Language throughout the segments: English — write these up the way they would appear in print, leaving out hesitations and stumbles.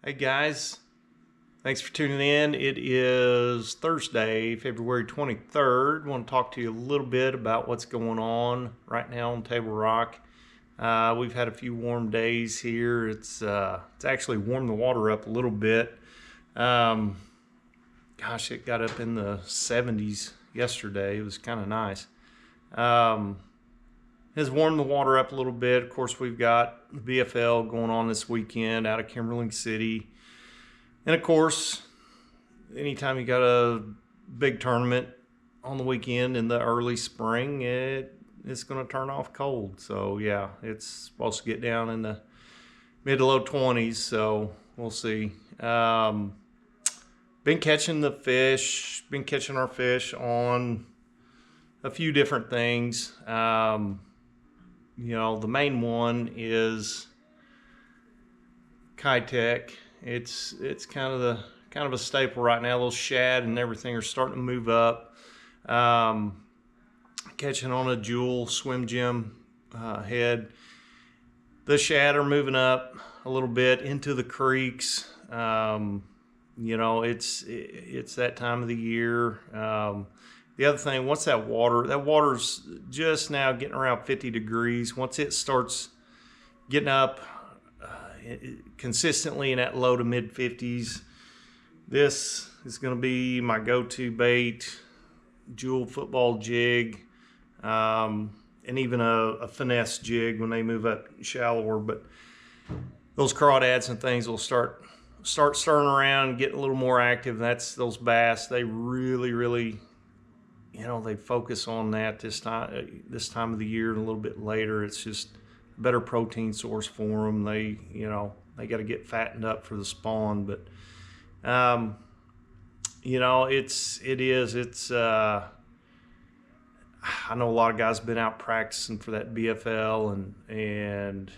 Hey guys, thanks for tuning in. It is Thursday, February 23rd. I want to talk to you a little bit about what's going on right now on Table Rock. We've had a few warm days here. It's actually warmed the water up a little bit. Gosh, it got up in the 70s yesterday. It was kind of nice. Has warmed the water up a little bit. Of course, we've got the BFL going on this weekend out of Kimberling City. And of course, anytime you got a big tournament on the weekend in the early spring, it's going to turn off cold. So yeah, it's supposed to get down in the mid to low 20s. So we'll see. Been catching our fish on a few different things. The main one is Kitech. It's kind of a staple right now. Those shad and everything are starting to move up. Catching on a Jewel Swim Gym head. The shad are moving up a little bit into the creeks. It's that time of the year. The other thing, once that water's just now getting around 50 degrees. Once it starts getting up consistently in that low to mid 50s, this is going to be my go-to bait, Jewel football jig, and even a finesse jig when they move up shallower. But those crawdads and things will start stirring around, getting a little more active. That's those bass. They really they focus on that this time of the year and a little bit later. It's just a better protein source for them. They got to get fattened up for the spawn. But I know a lot of guys have been out practicing for that BFL and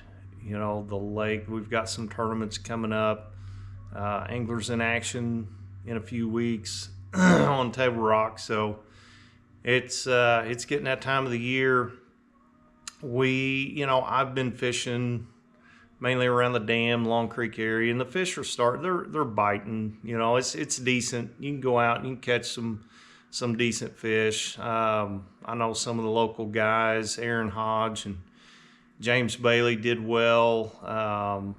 the lake. We've got some tournaments coming up. Anglers in action in a few weeks on Table Rock. So it's getting that time of the year. I've been fishing mainly around the dam, Long Creek area, and the fish are they're biting. It's decent. You can go out and you can catch some decent fish. I know some of the local guys, Aaron Hodge and James Bailey, did well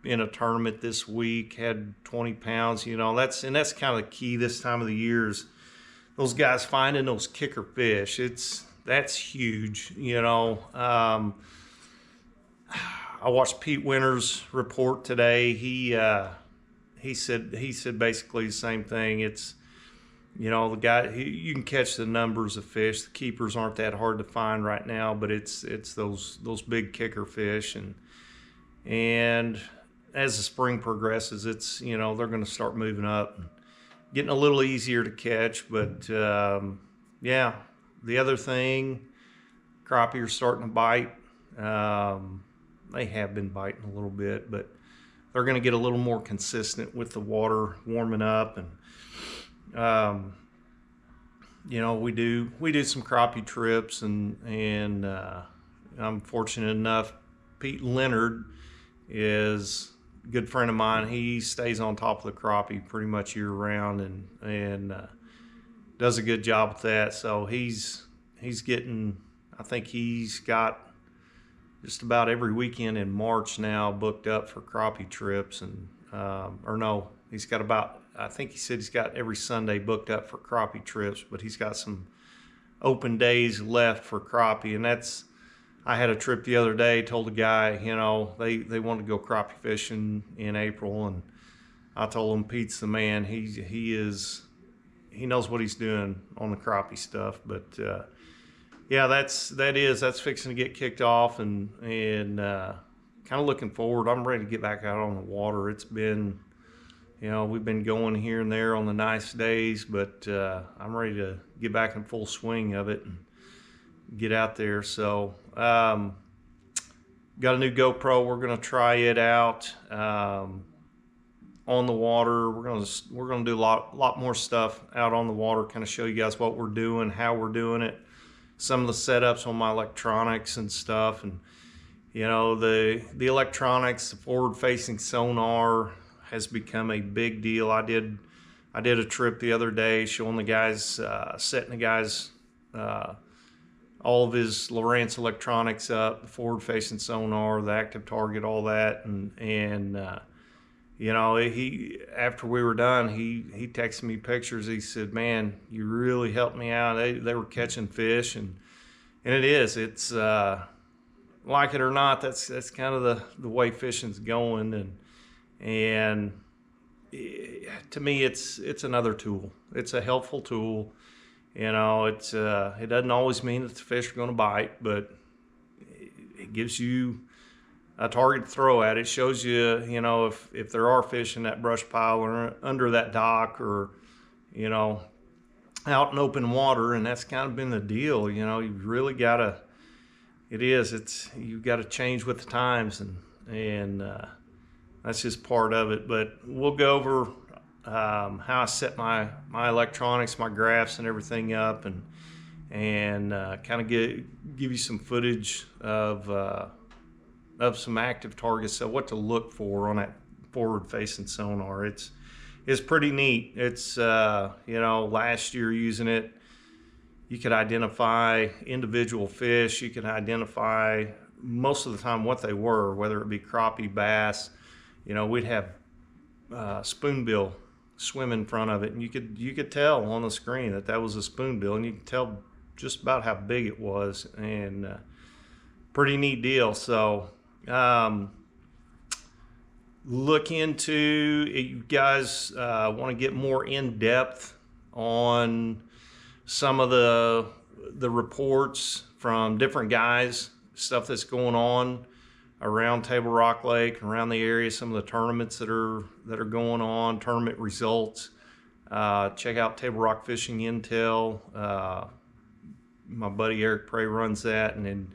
in a tournament this week, had 20 pounds. That's kind of the key this time of the year is those guys finding those kicker fish. That's huge. I watched Pete Winter's report today. He said basically the same thing. It's the guy, you can catch the numbers of fish. The keepers aren't that hard to find right now, but it's those big kicker fish, and as the spring progresses, it's they're going to start moving up, getting a little easier to catch. But yeah, the other thing, crappie are starting to bite. They have been biting a little bit, but they're going to get a little more consistent with the water warming up. And we do some crappie trips, and I'm fortunate enough. Pete Leonard is a good friend of mine. He stays on top of the crappie pretty much year round, and does a good job with that. So he's getting, I think he's got just about every weekend in March now booked up for crappie trips, and he's got about, I think he said he's got every Sunday booked up for crappie trips, but he's got some open days left for crappie. And I had a trip the other day, told a guy, they wanted to go crappie fishing in April, and I told him Pete's the man. He knows what he's doing on the crappie stuff. But yeah, that's fixing to get kicked off, and kind of looking forward. I'm ready to get back out on the water. It's been, we've been going here and there on the nice days, but I'm ready to get back in full swing of it and get out there. So got a new GoPro. We're going to try it out on the water. We're going to do a lot more stuff out on the water, kind of show you guys what we're doing, how we're doing it, some of the setups on my electronics and stuff. And the electronics, the forward facing sonar, has become a big deal. I did a trip the other day showing the guys, setting the guys, all of his Lowrance electronics up, the forward-facing sonar, the active target, all that, and you know, he, after we were done, he texted me pictures. He said, "Man, you really helped me out." They were catching fish, and it's like it or not, that's kind of the way fishing's going, and to me, it's another tool. It's a helpful tool. You know, it doesn't always mean that the fish are going to bite, but it gives you a target to throw at. It shows you, you know, if there are fish in that brush pile or under that dock, or, you know, out in open water. And that's kind of been the deal. You know, you've really got to, you've got to change with the times, and that's just part of it. But we'll go over how I set my electronics, my graphs and everything up, and kind of give you some footage of some active targets, so what to look for on that forward-facing sonar. It's pretty neat. It's you know, last year using it, you could identify individual fish. You could identify most of the time what they were, whether it be crappie, bass. You know, we'd have spoonbill swim in front of it, and you could tell on the screen that was a spoonbill, and you could tell just about how big it was, and pretty neat deal. So look into it. You guys want to get more in depth on some of the reports from different guys, stuff that's going on around Table Rock Lake, around the area, some of the tournaments that are going on, tournament results. Check out Table Rock Fishing Intel. My buddy Eric Prey runs that, and then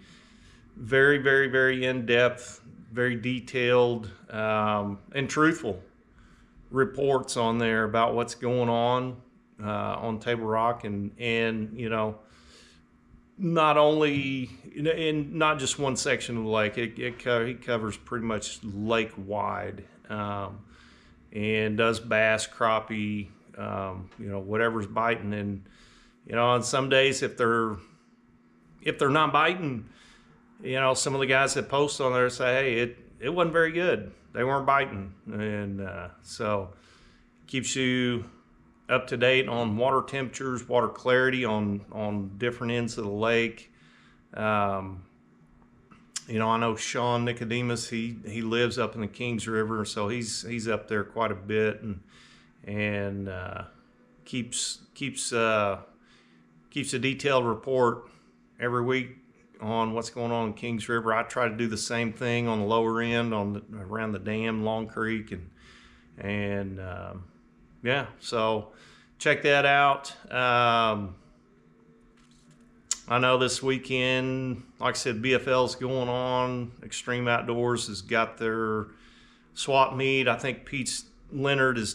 very, very, very in-depth, very detailed, and truthful reports on there about what's going on Table Rock, and you know, not only in not just one section of the lake. He covers pretty much lake wide, and does bass, crappie, you know, whatever's biting. And you know, on some days, if they're not biting, you know, some of the guys that post on there say, "Hey, it wasn't very good. They weren't biting," and so keeps you up to date on water temperatures, water clarity on different ends of the lake. You know, I know Sean Nicodemus. He lives up in the Kings River, so he's up there quite a bit, and keeps a detailed report every week on what's going on in Kings River. I try to do the same thing on the lower end, around the dam, Long Creek, and yeah, so check that out. I know this weekend, like I said, BFL's going on. Extreme Outdoors has got their swap meet. I think Pete Leonard is doing